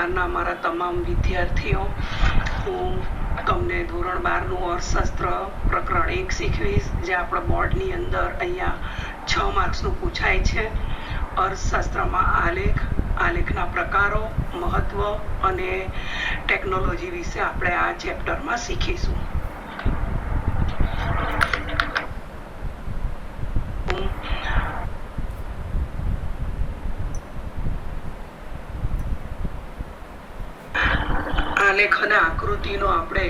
નમસ્કારના મારા તમામ વિદ્યાર્થીઓ. હું તમને ધોરણ 12 નું અર્થશાસ્ત્ર પ્રકરણ 1 શીખવીશ, જે આપણા બોર્ડની અંદર અહીંયા 6 માર્ક્સનું પૂછાય છે. અર્થશાસ્ત્રમાં આલેખના પ્રકારો, મહત્વ અને ટેકનોલોજી વિશે આપણે આ ચેપ્ટરમાં શીખીશું. આલેખ અને આકૃતિનો આપણે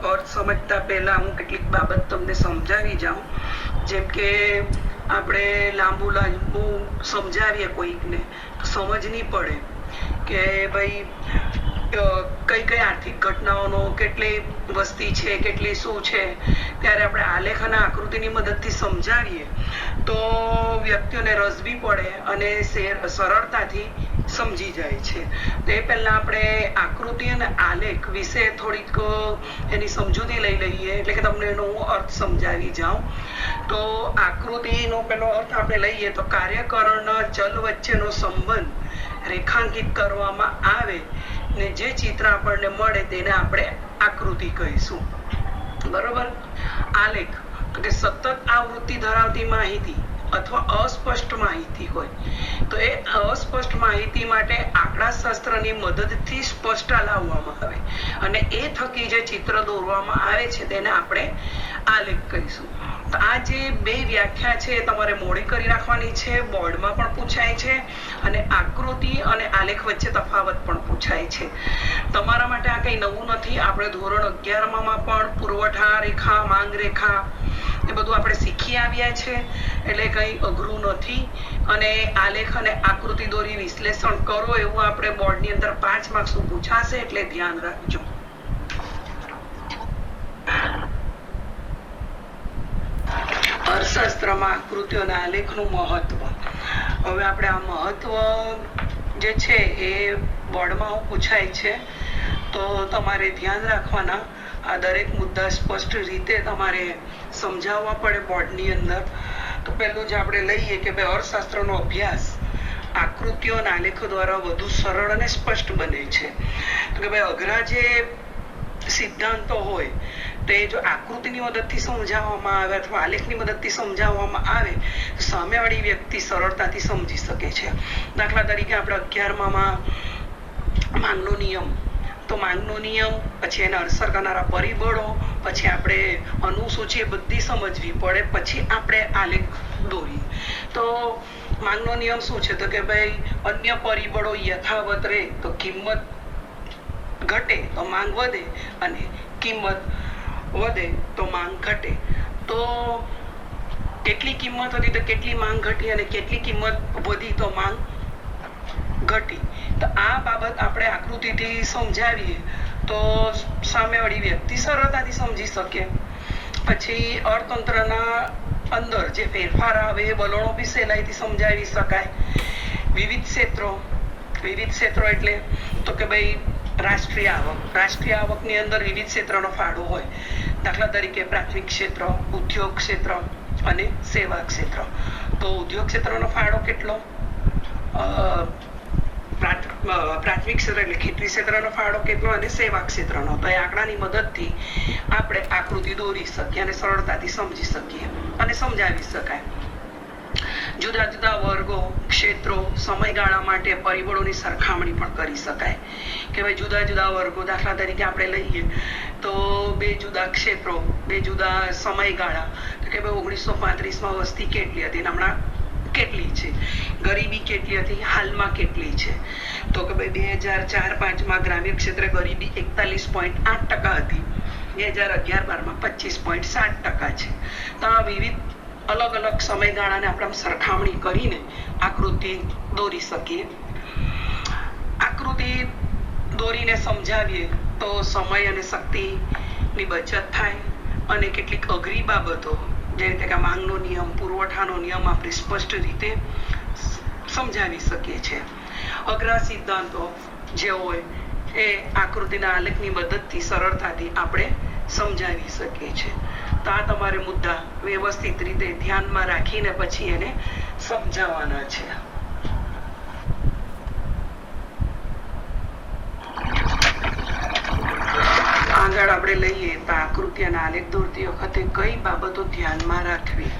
અર્થ સમજતા પહેલા હું કેટલીક બાબત તમને સમજાવી જાઉં. જેમ કે આપણે લાંબુ સમજાવીએ કોઈકને તો સમજ નહીં પડે કે ભાઈ કઈ કઈ આર્થિક ઘટનાઓનો કેટલી વસ્તી છે, કેટલી શું છે. ત્યારે આપણે આલેખ અને આકૃતિની મદદથી સમજાવીએ તો વ્યક્તિઓને રસ બી પડે અને સરળતાથી સમજી જાય છે. તો એ પહેલા આપણે આકૃતિ અને આલેખ વિશે થોડીક એની સમજૂતી લઈ લઈએ, એટલે કે તમને એનો અર્થ સમજાવી જાઉં. તો આકૃતિનો પેલો અર્થ આપણે લઈએ તો કાર્યકરણના ચલ વચ્ચેનો સંબંધ રેખાંકિત કરવામાં આવે ને જે ચિત્ર આપણને મળે તેને આપણે આકૃતિ કહીશું. બરોબર. આલેખ તો કે સતત આવૃત્તિ ધરાવતી માહિતી અથવા અસ્પષ્ટ માહિતી હોય તો એ અસ્પષ્ટ માહિતી માટે આંકડાશાસ્ત્રની મદદથી સ્પષ્ટતા લાવવામાં આવે અને એ થકી જે ચિત્ર દોરવામાં આવે છે તેને આપણે આલેખ કહીશું. તો આ જે બે વ્યાખ્યા છે તમારે મોડી કરી રાખવાની છે, બોર્ડમાં પણ પૂછાય છે અને આકૃતિ અને આલેખ વચ્ચે તફાવત પણ પૂછાય છે. તમારા માટે આ કંઈ નવું નથી. આપણે ધોરણ 11માં પણ પુરવઠા રેખા, માંગ રેખા એ બધું આપણે શીખી આવ્યા છે, એટલે કંઈ અઘરું નથી. અને આલેખ અને આકૃતિ દોરી વિશ્લેષણ કરો એવું આપણે બોર્ડની અંદર 5 માર્ક્સનું પૂછાશે, એટલે ધ્યાન રાખજો. અર્થશાસ્ત્રમાં આકૃતિઓ અને આલેખનું મહત્વ. હવે આપણે આ મહત્વ જે છે એ બોર્ડમાં પૂછાય છે, તો તમારે ધ્યાન રાખવાના. આ દરેક મુદ્દા સ્પષ્ટ રીતે તમારે સમજાવવા પડે બોર્ડની અંદર. તો પહેલું જ આપણે લઈએ કે ભાઈ અર્થશાસ્ત્રનો અભ્યાસ આકૃતિઓ અને આલેખો દ્વારા વધુ સરળ અને સ્પષ્ટ બને છે. તો કે ભાઈ અઘરા જે સિદ્ધાંતો હોય તે જો આકૃતિની મદદથી સમજાવવામાં આવે અથવા આલેખની મદદથી સમજાવવામાં આવે તો સામેવાળી વ્યક્તિ સરળતાથી સમજી શકે છે. દાખલા તરીકે આપણે 11માં માંગનો નિયમ, તો માંગનો નિયમ, પછી એને અસર કરનારા પરિબળો, પછી આપણે અનુસૂચિ બધી સમજવી પડે, પછી આપણે આલેખ દોરીએ. તો માંગનો નિયમ શું છે? તો કે ભાઈ અન્ય પરિબળો યથાવત રહે તો કિંમત ઘટે તો માંગ વધે, અને કિંમત વધે તો માંગ ઘટે. તો કેટલી કિંમત હતી તો કેટલી માંગ ઘટી, અને કેટલી કિંમત વધી તો માંગ ઘટી. તો આ બાબત આપણે આકૃતિથી સમજાવીએ તો સામેવાળી વ્યક્તિ સરળતાથી સમજી શકે. પછી અર્થતંત્રના અંદર જે ફેરફાર આવે એ વલણો બી સહેલાઈથી સમજાવી શકાય. વિવિધ ક્ષેત્રો એટલે તો કે ભાઈ રાષ્ટ્રીય આવકની અંદર વિવિધ ક્ષેત્રનો ફાળો હોય. દાખલા તરીકે પ્રાથમિક ક્ષેત્ર, ઉદ્યોગ ક્ષેત્ર અને સેવા ક્ષેત્ર. તો ઉદ્યોગ ક્ષેત્રનો ફાળો કેટલો? પ્રાથમિક ક્ષેત્ર એટલે ખેતી ક્ષેત્રનો ફાળો કેટલો અને સેવા ક્ષેત્રનો. તો એ આંકડાની મદદથી આપણે આકૃતિ દોરી શકીએ અને સરળતાથી સમજી શકીએ અને સમજાવી શકાય. જુદા જુદા વર્ગો, ક્ષેત્રો, સમયગાળા માટે પરિબળોની સરખામણી પણ કરી શકાય કે ભાઈ જુદા જુદા વર્ગો, દાખલા તરીકે આપણે લઈએ તો બે જુદા ક્ષેત્રો, બે જુદા સમયગાળા. તો કે ભાઈ 1935માં વસ્તી કેટલી હતી અને હમણાં કેટલી છે, ગરીબી કેટલી હતી, હાલમાં કેટલી છે. તો કે ભાઈ 2004-05માં ગ્રામ્ય ક્ષેત્રે ગરીબી 41.8% હતી, 2011-12માં 25.7% છે. તો આ વિવિધ અલગ અલગ સમયગાળાને આપણે સરખામણી કરીને આકૃતિ દોરી શકીએ. આકૃતિ દોરીને સમજાવીએ તો સમય અને શક્તિની બચત થાય અને કેટલીક અઘરી બાબતો જે રીતે કે માંગનો નિયમ, પુરવઠાનો નિયમ આપણે સ્પષ્ટ રીતે સમજાવી શકીએ છીએ. અઘરા સિદ્ધાંતો જે હોય એ આકૃતિના આલેખની મદદથી સરળતાથી આપણે સમજાવી શકીએ છીએ. તો આ તમારે મુદ્દા વ્યવસ્થિત રીતે ધ્યાનમાં રાખીને પછી એને સમજાવવાના છે. ઉદાહરણ આપણે લઈએ તો આકૃતિ અને આલેખ દોરતી વખતે કઈ બાબતો ધ્યાનમાં રાખવી?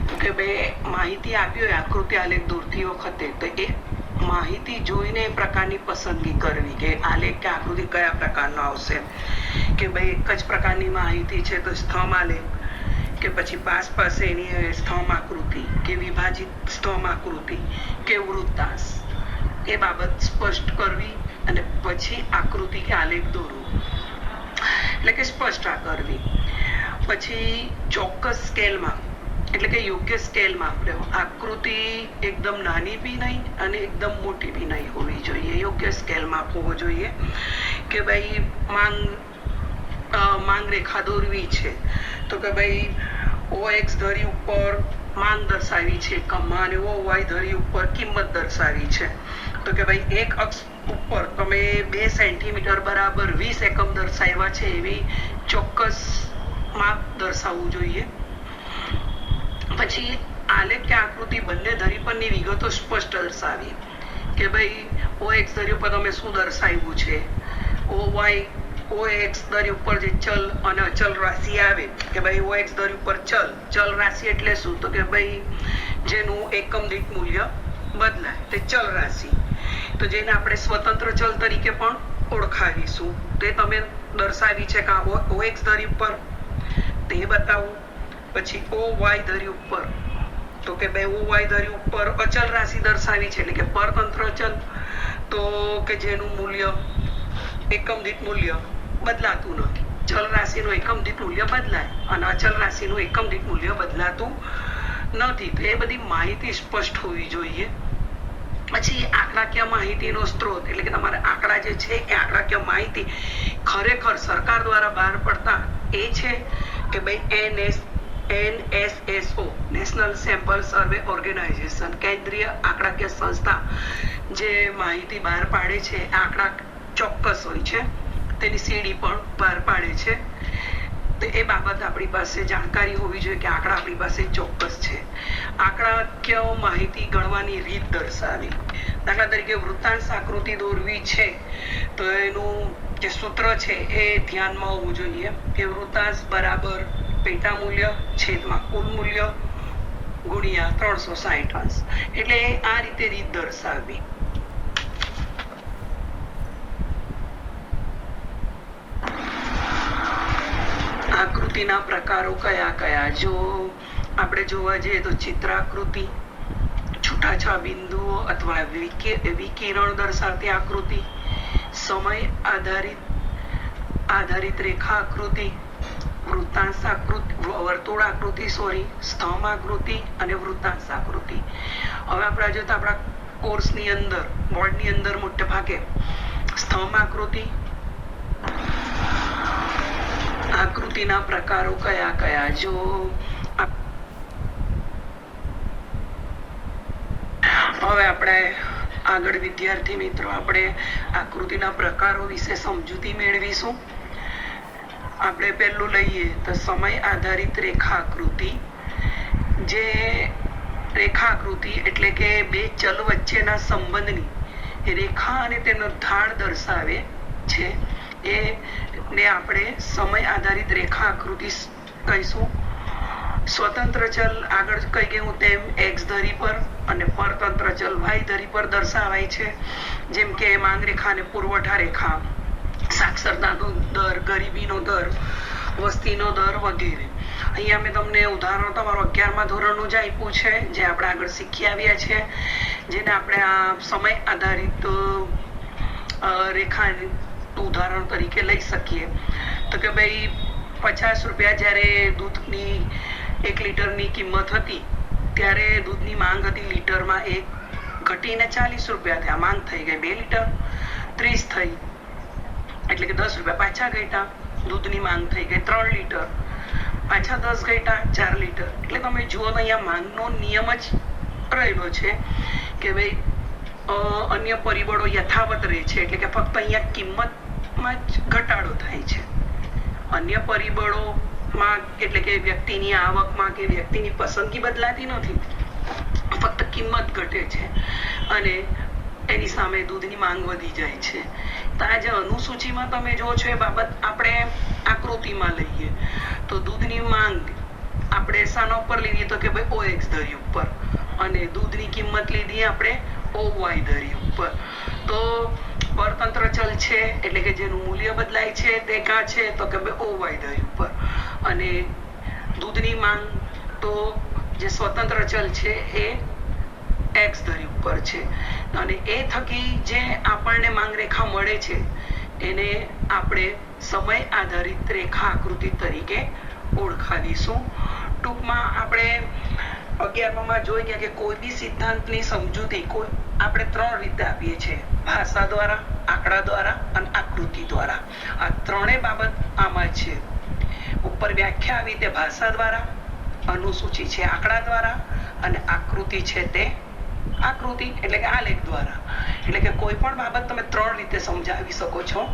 તો કે ભાઈ માહિતી આપી હોય આકૃતિ આલેખ દોરતી વખતે તો એ માહિતી જોઈને એ પ્રકારની પસંદગી કરવી કે આલેખ કે આકૃતિ કયા પ્રકારનો આવશે. કે ભાઈ એક જ પ્રકારની માહિતી છે તો સ્તંભ આલેખ, કે પછી પાસે એની સ્તંભ આકૃતિ, કે વિભાજિત સ્તંભ આકૃતિ, કે વૃત્તાંશ, એ બાબત સ્પષ્ટ કરવી અને પછી આકૃતિ કે આલેખ દોરવું, એટલે કે સ્પષ્ટતા કરવી. પછી ચોક્કસ સ્કેલમાં એટલે કે યોગ્ય સ્કેલમાં આપણે આકૃતિ એકદમ નાની બી નહીં અને એકદમ મોટી બી નહીં હોવી જોઈએ, યોગ્ય સ્કેલમાં હોવો જોઈએ. કે ભાઈ માંગ રેખા દોરવી છે તો કે ભાઈ OX ધરી ઉપર માંગ દર્શાવી છે એકમમાં અને OY ધરી ઉપર કિંમત દર્શાવી છે તો કે ભાઈ એક અક્ષ ઉપર તમે 2 સેન્ટીમીટર બરાબર 20 એકમ દર્શાવ્યા છે એવી ચોક્કસ માપ દર્શાવવું જોઈએ. પછી આલેખ કે આકૃતિ બંને ધરી પરની વિગતો સ્પષ્ટ દર્શાવી કે ભાઈ OX ધરી ઉપર તમે શું દર્શાવ્યું છે, OX ધરી ઉપર જે ચલ અને અચલ રાશિ આવે કે ભાઈ OX ધરી ઉપર ચલ રાશિ એટલે શું તો કે ભાઈ જેનું એકમ દીઠ મૂલ્ય બદલાય તે ચલ રાશિ, તો જેને આપણે સ્વતંત્ર ચલ તરીકે પણ ઓળખાવીશું તે તમે દર્શાવી છે કે OX ધરી ઉપર તે બતાવો. પછી OY ધરી ઉપર તો કે ભાઈ OY ધરી ઉપર અચલ રાશિ દર્શાવી છે એટલે કે પરતંત્ર અચલ તો કે જેનું મૂલ્ય એકમ દીઠ મૂલ્ય બદલાતું નથી. ચલ રાશિનું એકમ દીઠ મૂલ્ય બદલાય અને અચલ રાશિનું એકમ દીઠ મૂલ્ય બદલાતું નથી. તો એ બધી માહિતી સ્પષ્ટ હોવી જોઈએ. પછી આંકડાકીય માહિતીનો સ્ત્રોત એટલે કે તમારે આંકડા જે છે એ આંકડાકીય માહિતી ખરેખર સરકાર દ્વારા બહાર પડતા એ છે કે ભાઈ NSSO નેશનલ સેમ્પલ સર્વે ઓર્ગેનાઇઝેશન કેન્દ્રીય આંકડાકીય સંસ્થા જે માહિતી બહાર પાડે છે આંકડા ચોક્કસ હોય છે, તેની સીડી પણ બહાર પાડે છે. તો એ બાબત આપણી પાસે જાણકારી હોવી જોઈએ કે આંકડા આપણી પાસે ચોક્કસ છે. આંકડાકીય માહિતી ગણવાની રીત દર્શાવી, દાખલા તરીકે વૃત્તાંશ આકૃતિ દોરવી છે તો એનું જે સૂત્ર છે એ ધ્યાનમાં હોવું જોઈએ કે વૃત્તાંશ બરાબર પેટા મૂલ્ય છેદમાં કુલ મૂલ્ય ગુણ્યા 360 અંશ, એટલે આ રીતે રીત દર્શાવવી. આકૃતિના પ્રકારો કયા કયા? જો આપણે જોવા જઈએ તો ચિત્રાકૃતિ, છૂટાછા બિંદુઓ અથવા વિકિરણ દર્શાવતી આકૃતિ, સમય આધારિત રેખા આકૃતિ, વૃત્તાંશ આકૃતિ, વર્તુળ આકૃતિ સ્તંભ આકૃતિ અને વૃત્તાંશ આકૃતિ. હવે આપણે જો તો આપણા કોર્સની અંદર બોર્ડની અંદર મોટે ભાગે સ્તંભ આકૃતિના પ્રકારો કયા કયા? જો હવે આપણે આગળ વિદ્યાર્થી મિત્રો આપણે આકૃતિના પ્રકારો વિશે સમજૂતી મેળવીશું. આપણે પહેલું લઈએ તો સમય આધારિત રેખા આકૃતિ. જે રેખા આકૃતિ એટલે કે બે ચલ વચ્ચેના સંબંધની રેખા અને તેનો ઢાળ દર્શાવે છે એને આપણે સમય આધારિત રેખા આકૃતિ કહીશું. સ્વતંત્ર ચલ આગળ કહી ગયું તેમ x ધરી પર અને પરતંત્ર ચલ y ધરી પર દર્શાવાય છે, જેમ કે માંગ રેખા અને પુરવઠા રેખા, સાક્ષરતાનો દર, ગરીબીનો દર, વસ્તીનો દર વગેરે. અહીંયા મેં તમને ઉદાહરણ તમારું 11મા ધોરણનું જ આપ્યું છે જે આપણે આગળ શીખી આવ્યા છે, જેને આપણે આ સમય આધારિત રેખા ઉદાહરણ તરીકે લઈ શકીએ. તો કે ભાઈ 50 રૂપિયા જ્યારે દૂધની 1 લીટરની કિંમત હતી ત્યારે દૂધની માંગ હતી લીટરમાં 1, ઘટીને 40 રૂપિયા થયા, માંગ થઈ ગઈ 2 લીટર, 30 થઈ એટલે કે 10 રૂપિયા પાછા ઘટ્યા, દૂધની માંગ થઈ ગઈ 3 લીટર, પાછા 10 ઘટ્યા 4 લીટર. એટલે તમે જુઓ તો અહીંયા માંગનો નિયમ જ રહેલો છે કે ભાઈ અન્ય પરિબળો યથાવત રહે છે, એટલે કે ફક્ત અહીંયા કિંમતમાં જ ઘટાડો થાય છે. અન્ય પરિબળોમાં એટલે કે વ્યક્તિની આવકમાં કે વ્યક્તિની પસંદગી બદલાતી નથી, ફક્ત કિંમત ઘટે છે અને એની સામે દૂધની માંગ વધી જાય છે. તો આ જે અનુસૂચિમાં તમે જો છો એ બાબત આપણે આકૃતિમાં લઈએ તો દૂધની માંગ આપણે શાના ઉપર લીધી તો કે ભાઈ OX ધરી ઉપર, અને દૂધની કિંમત લીધી આપણે OY ધરી ઉપર. તો પરતંત્ર ચલ છે એટલે કે જેનું મૂલ્ય બદલાય છે તે ક્યાં છે તો કે ભાઈ OY ધરી ઉપર, અને દૂધની માંગ તો જે સ્વતંત્ર ચલ છે એ X ધરી ઉપર છે, અને એ થકી જે આપણને માંગ રેખા મળે છે એને આપણે સમય આધારિત રેખા આકૃતિ તરીકે ઓળખાવીશું. ટૂંકમાં આપણે 11માં જોઈ ગયા કે કોઈ બી સિદ્ધાંતની સમજૂતી આપણે 3 રીતે આપીએ છીએ: ભાષા દ્વારા, આંકડા દ્વારા અને આકૃતિ દ્વારા. આ ત્રણેય બાબત આમાં છે. ઉપર વ્યાખ્યા આવી તે ભાષા દ્વારા, અનુસૂચિ છે આંકડા દ્વારા, અને આકૃતિ છે તે આકૃતિ એટલે કે આલેખ દ્વારા. એટલે કે કોઈ પણ બાબત તમે 3 રીતે સમજાવી શકો છો: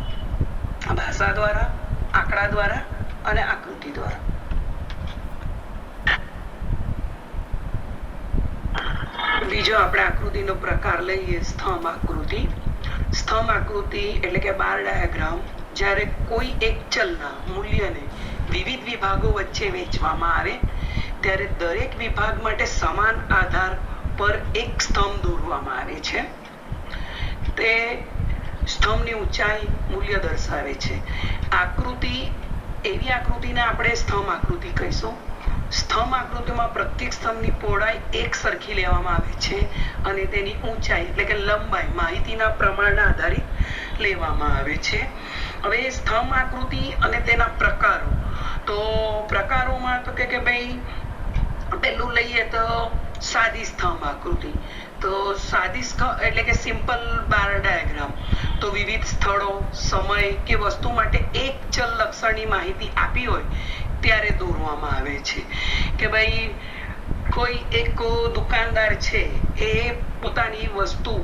ભાષા દ્વારા, આંકડા દ્વારા અને આકૃતિ દ્વારા. બીજો આપણે આકૃતિનો પ્રકાર લઈએ સ્તંભ આકૃતિ. સ્તંભ આકૃતિ એટલે કે બાર ડાયાગ્રામ જ્યારે કોઈ એક ચલના મૂલ્યને વિવિધ વિભાગો વચ્ચે વહેંચવામાં આવે ત્યારે દરેક વિભાગ માટે સમાન આધાર પર એક સ્તંભ દોરવામાં આવે છે. તે સ્તંભની ઊંચાઈ મૂલ્ય દર્શાવે છે. આકૃતિ એવી આકૃતિને આપણે સ્તંભ આકૃતિ કહીશું. સ્તંભ આકૃતિમાં પ્રત્યેક સ્તંભની પહોળાઈ એક સરખી લેવામાં આવે છે અને તેની ઊંચાઈ એટલે કે લંબાઈ માહિતીના પ્રમાણના આધારિત લેવામાં આવે છે. હવે સ્તંભ આકૃતિ અને તેના પ્રકારો. તો પ્રકારોમાં તો કે ભાઈ પેલું લઈએ તો સાદી સ્તંભ આકૃતિ. તો સાદી એટલે કે સિમ્પલ બાર ડાયાગ્રામ. તો વિવિધ સ્થળો, સમય કે વસ્તુ માટે એક ચલ લક્ષણની માહિતી આપી હોય ત્યારે દોરવામાં આવે છે. કે ભાઈ કોઈ એક દુકાનદાર છે એ પોતાની વસ્તુ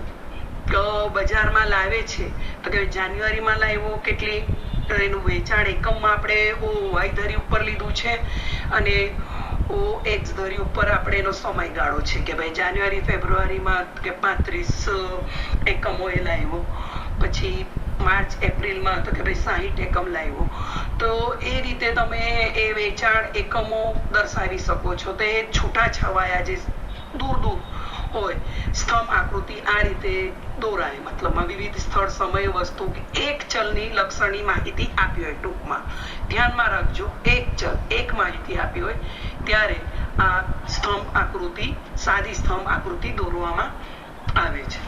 બજારમાં લાવે છે તો કે જાન્યુઆરીમાં લાવ્યો કેટલી, એનું વેચાણ એકમમાં આપણે OY ધરી ઉપર લીધું છે, અને OX ધરી ઉપર આપણે એનો સમયગાળો છે કે ભાઈ જાન્યુઆરી ફેબ્રુઆરીમાં કે 35 એકમો એ લાવ્યો, પછી માર્ચ એપ્રિલમાં તો કે ભાઈ 60 એકમ લાવ્યો. તો એ રીતે તમે એ વેચાણ એકમો દર્શાવી શકો છો. તો એ છૂટા છવાયા જે દૂર દૂર હોય સ્તંભ આકૃતિ આ રીતે દોરાય. મતલબમાં વિવિધ સ્થળ, સમય, વસ્તુ એક ચલની લક્ષણની માહિતી આપી હોય. ટૂંકમાં ધ્યાનમાં રાખજો, એક ચલ એક માહિતી આપી હોય ત્યારે આ સ્તંભ આકૃતિ, સાદી સ્તંભ આકૃતિ દોરવામાં આવે છે.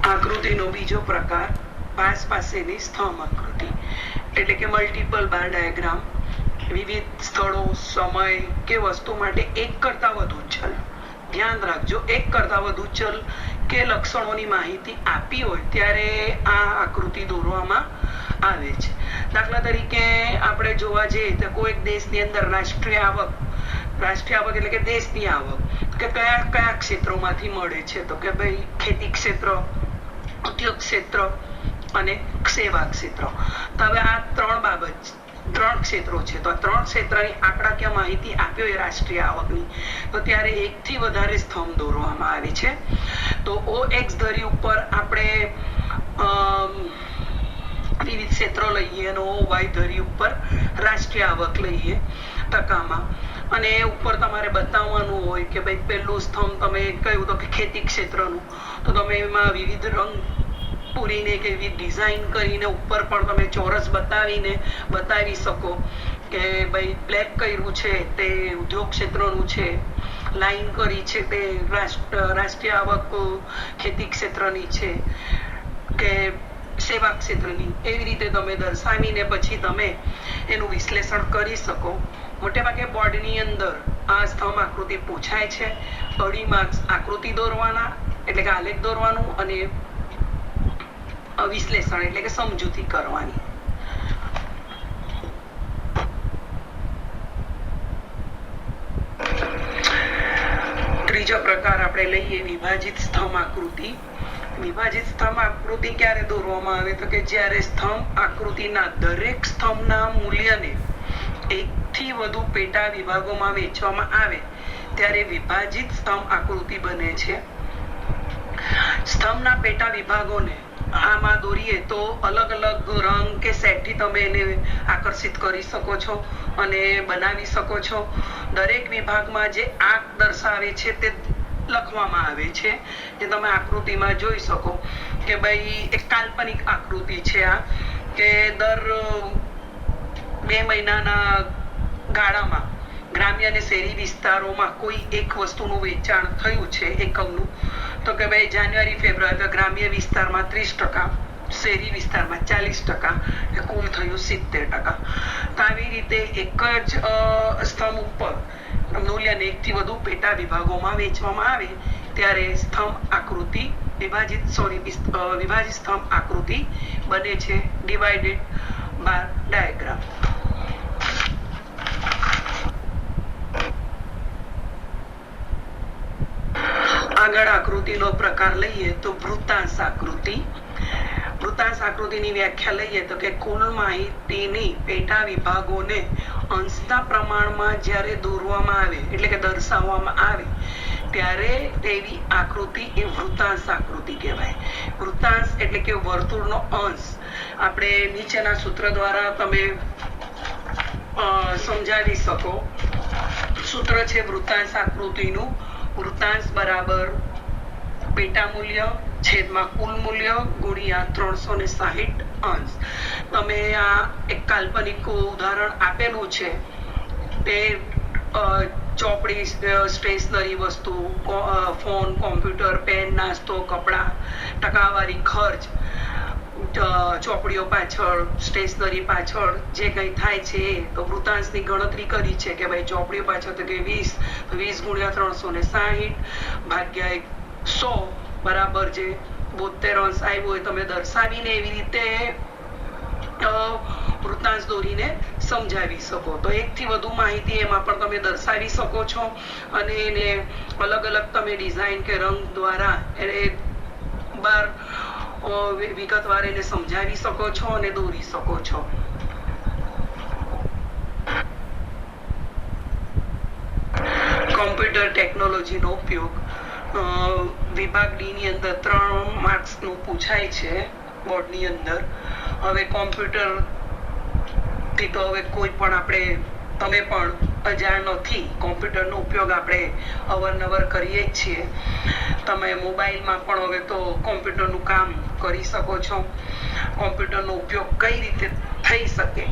આકૃતિનો બીજો પ્રકાર પાસ પાસેની સ્તંભ આકૃતિ એટલે કે મલ્ટિપલ બાર ડાયાગ્રામ. વિવિધ સ્થળો, સમય કે વસ્તુ માટે એક કરતા વધુ ચલ, ધ્યાન રાખજો, એક કરતા વધુ ચલ કે લક્ષણોની માહિતી આપી હોય ત્યારે આ આકૃતિ દોરવામાં આવે છે. દાખલા તરીકે આપણે જોવા જઈએ તો કોઈ દેશની અંદર રાષ્ટ્રીય આવક એટલે કે દેશની આવક કે કયા કયા ક્ષેત્રોમાંથી મળે છે તો કે ભાઈ ખેતી ક્ષેત્ર, ઉદ્યોગ ક્ષેત્ર અને સેવા ક્ષેત્ર. તો હવે આ 3 બાબત 3 ક્ષેત્રો છે. તો આ 3 ક્ષેત્રની આંકડાકીય માહિતી આપી હોય રાષ્ટ્રીય આવકની તો ત્યારે 1 થી વધારે સ્તંભ દોરવામાં આવે છે. તો OX ધરી ઉપર આપણે વિવિધ ક્ષેત્રો લઈએ અને OY ધરી ઉપર રાષ્ટ્રીય આવક લઈએ ટકામાં, અને ઉપર તમારે બતાવવાનું હોય કે ભાઈ પહેલું સ્તંભ તમે કહ્યું તો કે ખેતી ક્ષેત્રનું, તો તમે એમાં વિવિધ રંગ પૂરીને કે વિવિધ ડિઝાઇન કરીને ઉપર પણ તમે ચોરસ બતાવીને બતાવી શકો કે ભાઈ બ્લેક કર્યું છે તે ઉદ્યોગ ક્ષેત્રનું છે, લાઈન કરી છે તે રાષ્ટ્રીય આવક ખેતી ક્ષેત્રની છે કે સેવા ક્ષેત્રની. એવી રીતે તમે દર્શાવીને પછી તમે એનું વિશ્લેષણ કરી શકો. મોટે ભાગે બોર્ડની અંદર આ સ્તંભ આકૃતિ પૂછાય છે. 2 માર્ક્સ આકૃતિ દોરવાના એટલે કે આલેખ દોરવાનું અને વિશ્લેષણ એટલે કે સમજૂતી કરવાની. ત્રીજો પ્રકાર આપણે લઈએ વિભાજિત સ્તંભ આકૃતિ. વિભાજિત સ્તંભ આકૃતિ ક્યારે દોરવામાં આવે તો કે જ્યારે સ્તંભ આકૃતિના દરેક સ્તંભના મૂલ્યને 1 થી વધુ પેટા વિભાગોમાં વહેંચવામાં આવે ત્યારે વિભાજિત સ્તંભ આકૃતિ બને છે. સ્તંભના પેટા વિભાગોને આમાં દોરીએ તો અલગ અલગ રંગ કે સેટથી તમે એને આકર્ષિત કરી શકો છો અને બનાવી શકો છો. દરેક વિભાગમાં જે આંક દર્શાવે છે તે લખવામાં આવે છે, જે તમે આકૃતિમાં જોઈ શકો કે ભાઈ એક કાલ્પનિક આકૃતિ છે આ, કે દર 2 મહિનાના ગાળામાં ગ્રામ્ય અને શહેરી વિસ્તારોમાં કોઈ એક વસ્તુનું વેચાણ થયું છે એકમનું, તો કે ભાઈ જાન્યુઆરી ફેબ્રુઆરી ગ્રામ્ય વિસ્તારમાં 30%, શહેરી વિસ્તારમાં 40%, કુલ થયું 70%. તો આવી રીતે એક જ સ્તંભ ઉપર મૂલ્યને 1 થી વધુ પેટા વિભાગોમાં વેચવામાં આવે ત્યારે સ્તંભ આકૃતિ વિભાજિત સ્તંભ આકૃતિ બને છે, ડિવાઇડેડ બાર ડાયાગ્રામ. આગળ આકૃતિનો પ્રકાર લઈએ તો વૃત્તાંશ આકૃતિ. વૃત્તાંશ આકૃતિની વ્યાખ્યા લઈએ તો કે કુલ માહિતીની પેટા વિભાગોને અંશના પ્રમાણમાં જ્યારે દોરવામાં આવે એટલે કે દર્શાવવામાં આવે ત્યારે તેવી આકૃતિ એ વૃત્તાંશ આકૃતિ કહેવાય. વૃત્તાંશ એટલે કે વર્તુળનો અંશ. આપણે નીચેના સૂત્ર દ્વારા તમે સમજાવી શકો. સૂત્ર છે વૃત્તાંશ આકૃતિનું, વૃત્તાંશ બરાબર પેટા મૂલ્ય છેદમાં કુલ મૂલ્ય ગુણ્યા 360 અંશ. તમે આ એક કાલ્પનિક ઉદાહરણ આપેલું છે તે ચોપડી, સ્ટેશનરી વસ્તુ, ફોન, કોમ્પ્યુટર, પેન, નાસ્તો, કપડા, ટકાવારી ખર્ચ, ચોપડીઓ પાછળ, સ્ટેશનરી પાછળ જે કંઈ થાય છે તો વૃત્તાંશની ગણતરી કરી છે કે ભાઈ ચોપડીઓ પાછળ તો કે 20 ગુણ્યા 360 ભાગ્યા 100 બરાબર જે 72 અંશ આવ્યો હોય તમે દર્શાવીને એવી રીતે વૃત્તાંશ દોરીને સમજાવી શકો. તો 1 થી વધુ માહિતી એમાં પણ તમે દર્શાવી શકો છો અને એને અલગ અલગ તમે ડિઝાઇન કે રંગ દ્વારા એને બાર વિગતવાર એને સમજાવી શકો છો અને દોરી શકો છો. કોમ્પ્યુટર ટેકનોલોજીનો ઉપયોગ વિભાગ ડી ની અંદર 3 માર્ક્સનું પૂછાય છે બોર્ડની અંદર. હવે કોમ્પ્યુટર થી તો હવે કોઈ પણ આપણે તમે પણ અજાણ નથી. કોમ્પ્યુટરનો ઉપયોગ આપણે અવારનવાર કરીએ જ છીએ. તમે મોબાઈલમાં પણ હવે તો કોમ્પ્યુટરનું કામ કરી શકો છો. કોમ્પ્યુટરનો ઉપયોગ કઈ રીતે થઈ શકે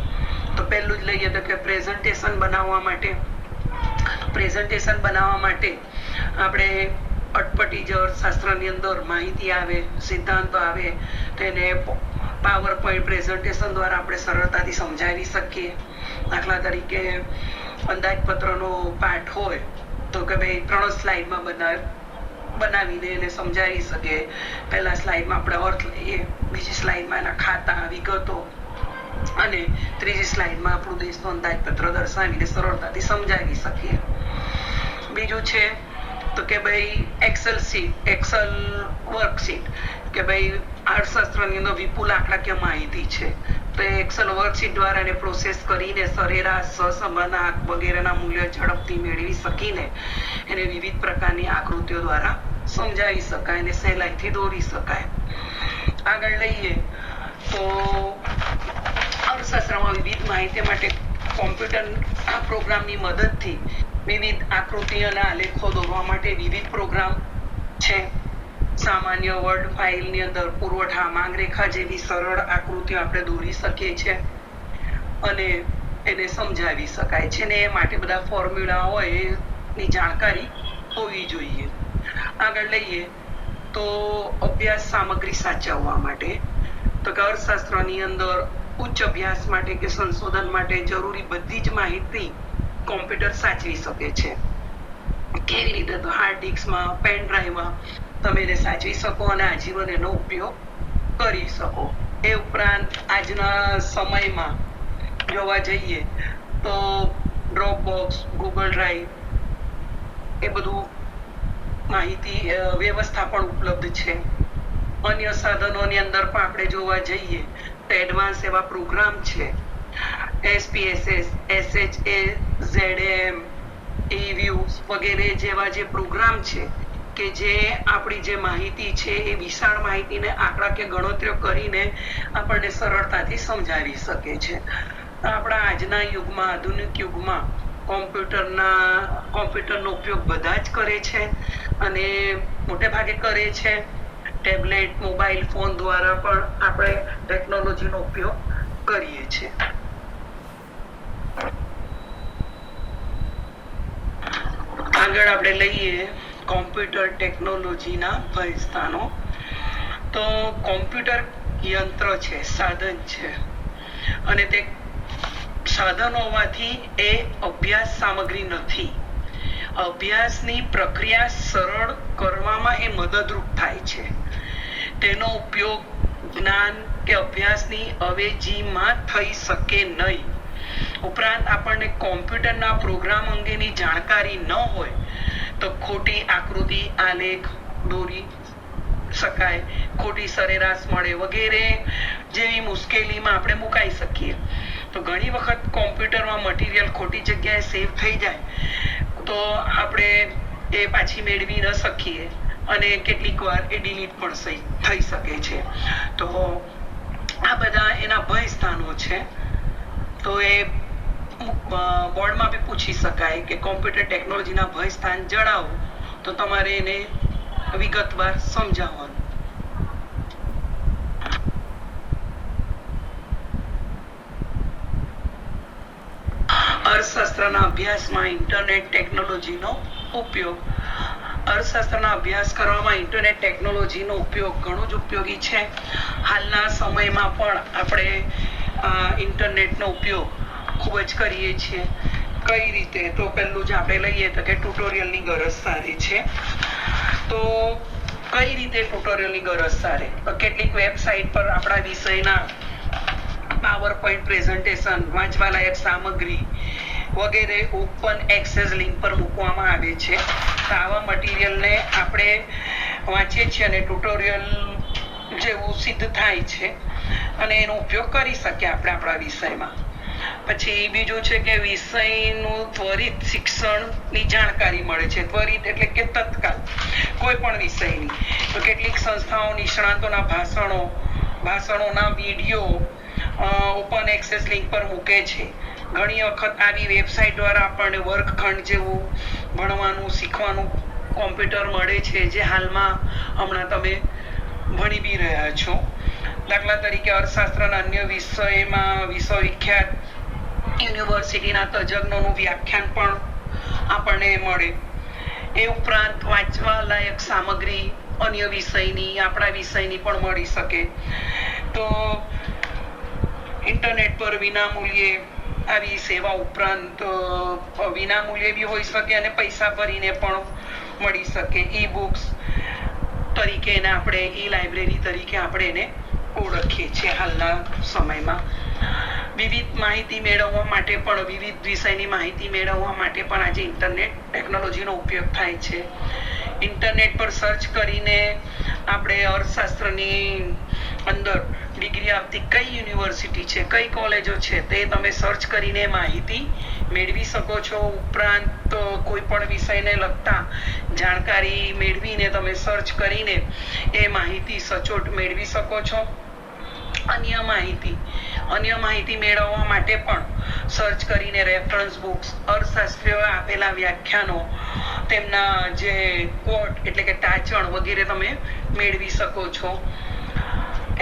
તો પહેલું જ લઈએ તો કે પ્રેઝન્ટેશન બનાવવા માટે. પ્રેઝન્ટેશન બનાવવા માટે આપણે અટપટી જ અર્થશાસ્ત્રની અંદર માહિતી આવે, સિદ્ધાંતો આવે, તેને પાવર પોઈન્ટ પ્રેઝન્ટેશન દ્વારા આપણે સરળતાથી સમજાવી શકીએ. દાખલા તરીકે અંદાજપત્રનો પાઠ હોય તો કે ભાઈ 3 સ્લાઇડમાં બનાવીને એને સમજાવી શકીએ. પહેલા સ્લાઇડમાં આપણે અર્થ લઈએ, બીજી સ્લાઇડમાં એના ખાતા, વિગતો અને ત્રીજી સ્લાઇડમાં આપણું દેશનું અંદાજપત્ર દર્શાવીને સરળતાથી સમજાવી શકીએ. બીજું છે તો કે ભાઈ એક્સેલ વર્કશીટ, કે ભાઈ અર્થશાસ્ત્રની અંદર વિપુલ આંકડાકીય માહિતી છે તો એક્સેલ વર્કશીટ દ્વારા એને પ્રોસેસ કરીને સરેરાશ, સહસંબંધ વગેરેના મૂલ્ય ઝડપથી મેળવી શકીને એને વિવિધ પ્રકારની આકૃતિઓ દ્વારા સમજાવી શકાય અને સહેલાઈથી દોરી શકાય. આગળ લઈએ તો અર્થશાસ્ત્રમાં વિવિધ માહિતી માટે કોમ્પ્યુટર પ્રોગ્રામની મદદથી વિવિધ આકૃતિ અને આલેખો દોરવા માટે વિવિધ પ્રોગ્રામ છે. સામાન્ય વર્ડ ફાઇલની અંદર પુરવઠા, માંગરેખા જેવી સરળ આકૃતિઓ આપણે દોરી શકીએ છીએ અને એને સમજાવી શકાય છે ને એ માટે બધા ફોર્મ્યુલા હોય એની જાણકારી હોવી જોઈએ. આગળ લઈએ તો અભ્યાસ સામગ્રી સાચવવા માટે તો કે અર્થશાસ્ત્રની અંદર ઉચ્ચ અભ્યાસ માટે કે સંશોધન માટે જરૂરી બધી જ માહિતી કોમ્પ્યુટર સાચવી શકે છે. કેવી રીતે તો હાર્ડ ડિસ્કમાં, પેન ડ્રાઈવમાં તમે એને સાચવી શકો અને આજીવન એનો ઉપયોગ કરી શકો. એ ઉપરાંત આજના સમયમાં જોવા જઈએ તો ડ્રોપબોક્સ, ગૂગલ ડ્રાઈવ એ બધું માહિતી વ્યવસ્થા પણ ઉપલબ્ધ છે. અન્ય સાધનોની અંદર પણ આપણે જોવા જઈએ તો એડવાન્સ એવા પ્રોગ્રામ છે, SPSS, SHA, ZM, ઈ વ્યૂઝ વગેરે જેવા જે પ્રોગ્રામ છે કે જે આપણી જે માહિતી છે એ વિશાળ માહિતીને આંકડાકીય ગણતરીઓ કરીને આપણને સરળતાથી સમજાવી શકે છે. આપણા આજના યુગમાં, આધુનિક યુગમાં કોમ્પ્યુટરનો ઉપયોગ બધા જ કરે છે અને મોટે ભાગે કરે છે. ટેબ્લેટ, મોબાઈલ ફોન દ્વારા પણ આપણે ટેકનોલોજીનો ઉપયોગ કરીએ છીએ. આગળ આપણે લઈએ કોમ્પ્યુટર ટેકનોલોજીના ભયસ્થાનો. તો કોમ્પ્યુટર યંત્ર છે, સાધન છે, અને તે સાધન હોવાથી એ અભ્યાસ સામગ્રી નથી. અભ્યાસની પ્રક્રિયા સરળ કરવામાં એ મદદરૂપ થાય છે. તેનો ઉપયોગ જ્ઞાન કે અભ્યાસની અવેજીમાં થઈ શકે નહીં. ઉપરાંત આપણને કોમ્પ્યુટરના પ્રોગ્રામ અંગેની જાણકારી ન હોય તો ખોટી આકૃતિ, આલેખ દોરી શકાય, ખોટી સરેરાશ મળે વગેરે જેવી મુશ્કેલીમાં આપણે મુકાઈ શકીએ. તો ઘણી વખત કોમ્પ્યુટરમાં મટીરિયલ ખોટી જગ્યાએ સેવ થઈ જાય તો આપણે એ પાછી મેળવી ન શકીએ અને કેટલીક વાર એ ડિલીટ પણ થઈ શકે છે. તો આ બધા એના ભય સ્થાનો છે. તો એ બોર્ડમાં બી પૂછી શકાય કે કોમ્પ્યુટર ટેકનોલોજીના ભય સ્થાન જણાવો, તો તમારે એને વિગતવાર સમજાવવાનું. અર્થશાસ્ત્રના અભ્યાસમાં ઇન્ટરનેટ ટેકનોલોજીનો ઉપયોગ. અર્થશાસ્ત્રના અભ્યાસ કરવામાં ઇન્ટરનેટ ટેકનોલોજીનો ઉપયોગ ઘણો જ ઉપયોગી છે. હાલના સમયમાં પણ આપણે ઇન્ટરનેટનો ઉપયોગ ખૂબ જ કરીએ છીએ. કઈ રીતે? તો પહેલું જ આપણે લઈએ તો કે ટ્યુટોરિયલની ગરજ સારી છે. તો કઈ રીતે ટ્યુટોરિયલની ગરજ સારી? તો કેટલીક વેબસાઇટ પર આપણા વિષયના પાવર પોઈન્ટ પ્રેઝન્ટેશન, વાંચવાલાયક સામગ્રી વગેરે ઓપન એક્સેસ લિંક પર મૂકવામાં આવે છે. તો આવા મટીરિયલને આપણે વાંચીએ છીએ અને ટ્યુટોરિયલ જેવું સિદ્ધ થાય છે અને એનો ઉપયોગ કરી શકીએ આપણે આપણા વિષયમાં. પછી બીજું છે કે વિષયનું ત્વરિત શિક્ષણની જાણકારી મળે છે. ત્વરિત એટલે કે તત્કાલ કોઈ પણ વિષયની. તો કેટલીક સંસ્થાઓ નિષ્ણાતોના ભાષણોના વિડીયો ઓપન એક્સેસ લિંક પર મૂકે છે. ઘણી વખત આવી વેબસાઇટ દ્વારા આપણને વર્ગખંડ જેવું ભણવાનું, શીખવાનું કોમ્પ્યુટર મળે છે, જે હાલમાં હમણાં તમે ભણી બી રહ્યા છો. દાખલા તરીકે અર્થશાસ્ત્રના અન્ય વિષયમાં વિશ્વવિખ્યાત યુનિવર્સિટીના તજજ્ઞોનું વ્યાખ્યાન પણ આપણને મળે. એ ઉપરાંત વાંચવા લાયક સામગ્રી અન્ય વિષયની, આપણા વિષયની પણ મળી શકે. તો ઇન્ટરનેટ પર વિનામૂલ્યે આવી સેવા ઉપરાંત વિનામૂલ્યે બી હોઈ શકે અને પૈસા ભરીને પણ મળી શકે. ઈ બુક્સ તરીકે આપણે ઈ લાઇબ્રેરી તરીકે આપણે એને ઓળખીએ છીએ હાલના સમયમાં. વિવિધ માહિતી મેળવવા માટે પણ, વિવિધ વિષયની માહિતી મેળવવા માટે પણ આજે ઇન્ટરનેટ ટેકનોલોજીનો ઉપયોગ થાય છે. ઇન્ટરનેટ પર સર્ચ કરીને આપણે અર્થશાસ્ત્રની અંદર ડિગ્રી આપતી કઈ યુનિવર્સિટી છે, કઈ કોલેજો છે, તે તમે સર્ચ કરીને માહિતી મેળવી શકો છો. ઉપરાંત કોઈ પણ વિષયને લગતા જાણકારી મેળવીને તમે સર્ચ કરીને એ માહિતી સચોટ મેળવી શકો છો. અન્ય માહિતી મેળવવા માટે પણ સર્ચ કરીને રેફરન્સ બુક્સ, અર્થશાસ્ત્રીઓ આપેલા વ્યાખ્યાનો, તેમના જે કોટ એટલે કે ટાંચણ વગેરે તમે મેળવી શકો છો.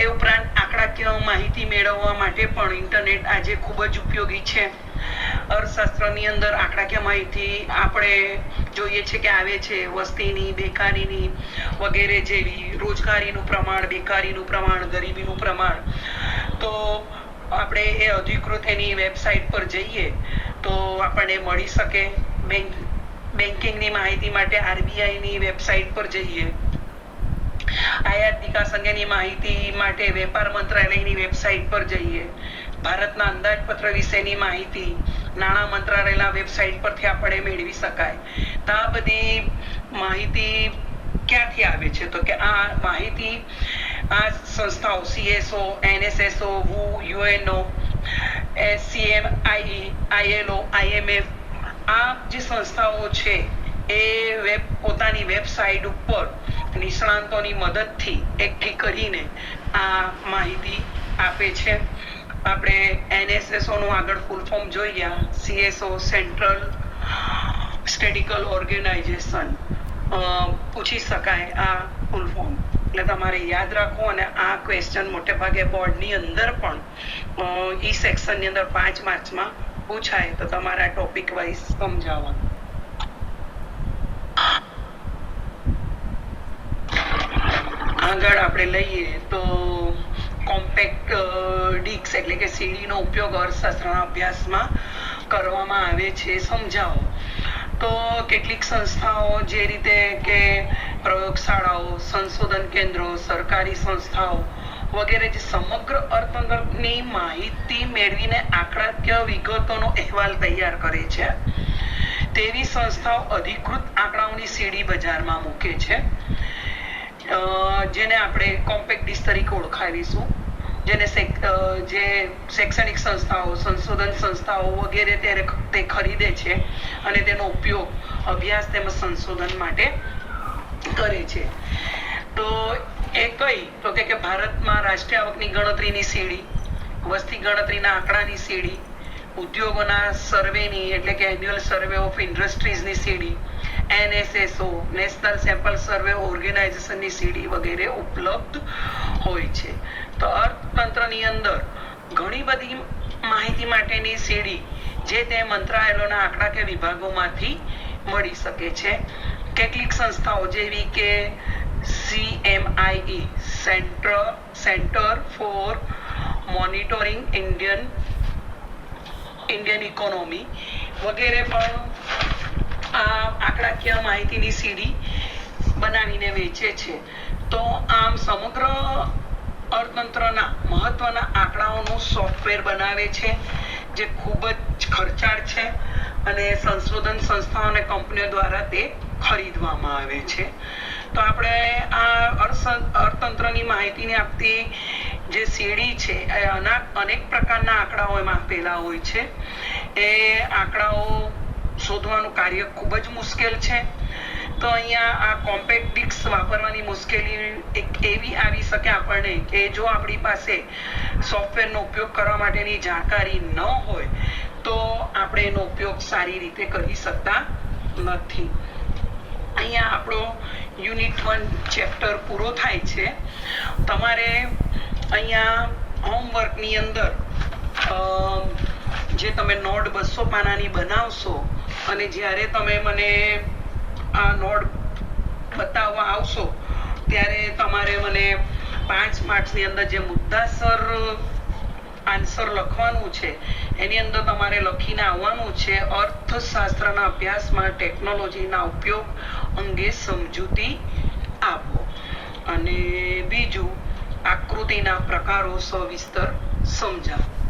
એ ઉપરાંત આંકડાકીય માહિતી મેળવવા માટે પણ ઇન્ટરનેટ આજે ખૂબ જ ઉપયોગી છે. અર્થશાસ્ત્રની અંદર આંકડાકીય માહિતી આપણે જોઈએ છે કે આવે છે વસ્તીની, બેકારીની વગેરે જેવી, રોજગારીનું પ્રમાણ, બેકારીનું પ્રમાણ, ગરીબીનું પ્રમાણ. તો આપણે એ અધિકૃત એની વેબસાઇટ પર જઈએ તો આપણને મળી શકે. બેન્કિંગની માહિતી માટે આરબીઆઈની વેબસાઇટ પર જઈએ. આયાત નિકાસ અંગેની માહિતી માટે વેપાર મંત્રાલયની વેબસાઇટ પર જઈએ. ભારતના અંદાજપત્ર વિશેની માહિતી નાણાં મંત્રાલયના વેબસાઇટ પરથી આપણે મેળવી શકાય. તો આ બધી માહિતી ક્યાંથી આવે છે? તો કે આ માહિતી આ સંસ્થાઓ CSO, NSSO, WHO, SCM, ILO, IMF આ જે સંસ્થાઓ છે એ પોતાની વેબસાઇટ ઉપર નિષ્ણાંતોની મદદથી એકઠી કરીને આ માહિતી આપે છે. આપણે NSSO નું આગળ ફૂલ ફોર્મ જોઈએ, CSO સેન્ટ્રલ સ્ટેટિકલ ઓર્ગેનાઇઝેશન પૂછી શકાય આ ફૂલ ફોર્મ, એટલે તમારે યાદ રાખો. અને આ ક્વેશ્ચન મોટે ભાગે બોર્ડની અંદર પણ ઈ સેક્શનની અંદર 5 માર્ક્સમાં પૂછાય, તો તમારા ટોપિક વાઇઝ સમજાવવાનું. આગળ આપણે લઈએ તો કોમ્પેક્ટ ડિસ્ક એટલે કે સીડીનો ઉપયોગ અર્થશાસ્ત્રના અભ્યાસમાં કરવામાં આવે છે, સમજાવો. તો કેટલીક સંસ્થાઓ જે રીતે કે પ્રયોગશાળાઓ, સંશોધન કેન્દ્રો, સરકારી સંસ્થાઓ વગેરે જે સમગ્ર અર્થતંત્રની માહિતી મેળવીને આંકડાકીય વિગતોનો અહેવાલ તૈયાર કરે છે, તેવી સંસ્થાઓ અધિકૃત આંકડાઓની સીડી બજારમાં મૂકે છે, જેને આપણે કોમ્પેક્ટ ડિસ્ક તરીકે ઓળખાવીશું. જેને જે શૈક્ષણિક સંસ્થાઓ, સંશોધન સંસ્થાઓ વગેરે તે ખરીદે છે અને તેનો ઉપયોગ અભ્યાસ તેમજ સંશોધન માટે કરે છે. તો એ કઈ તો કે ભારતમાં રાષ્ટ્રીય આવકની ગણતરીની સીડી, વસ્તી ગણતરીના આંકડાની સીડી, ઉદ્યોગોના સર્વેની એટલે કે એન્યુઅલ સર્વે ઓફ ઇન્ડસ્ટ્રીઝની CD, NSSO national sample survey ઓર્ગેનાઇઝેશનની સીડી વગેરે ઉપલબ્ધ હોય છે. તો અર્થતંત્રની અંદર ઘણી બધી માહિતી માટેની સીડી જે તે મંત્રાલયોના આંકડાકીય વિભાગોમાંથી મળી શકે છે. કેટલીક સંસ્થાઓ જેવી કે CMIE centre for monitoring Indian economy વગેરે પણ આ આંકડાકીય માહિતીની સીડી બનાવીને વેચે છે. તો આમ સમગ્ર અર્થતંત્રના મહત્વના આંકડાઓનું સોફ્ટવેર બનાવે છે, જે ખૂબ જ ખર્ચાળ છે અને સંશોધન સંસ્થાઓ અને કંપનીઓ દ્વારા તે ખરીદવામાં આવે છે. તો આપણે આ અર્થતંત્રની માહિતીને આપતી જે સીડી છે એ અનેક પ્રકારના આંકડાઓ એમાં આપેલા હોય છે. એ આંકડાઓ શોધવાનું કાર્ય ખૂબ જ મુશ્કેલ છે. તો અહીંયા આ કોમ્પેક્ટ ડિસ્ક વાપરવાની મુશ્કેલી એક એવી આવી શકે આપણને કે જો આપણી પાસે સોફ્ટવેરનો ઉપયોગ કરવા માટેની જાણકારી ન હોય તો આપણે એનો ઉપયોગ સારી રીતે કરી શકતા નથી. અહીંયા આપણો યુનિટ 1 ચેપ્ટર પૂરો થાય છે. તમારે અહીંયા હોમવર્કની અંદર જે તમે નોટ 200 પાનાની બનાવશો અને જ્યારે તમે મને આ નોટ બતાવવા આવશો ત્યારે તમારે મને 5 માર્ક્સની અંદર જે મુદ્દાસર આન્સર લખવાનું છે એની અંદર તમારે લખીને આવવાનું છે અર્થશાસ્ત્રના અભ્યાસમાં ટેકનોલોજીના ઉપયોગ અંગે સમજૂતી આપો. અને બીજું આકૃતિના પ્રકારો સવિસ્તર સમજાવો.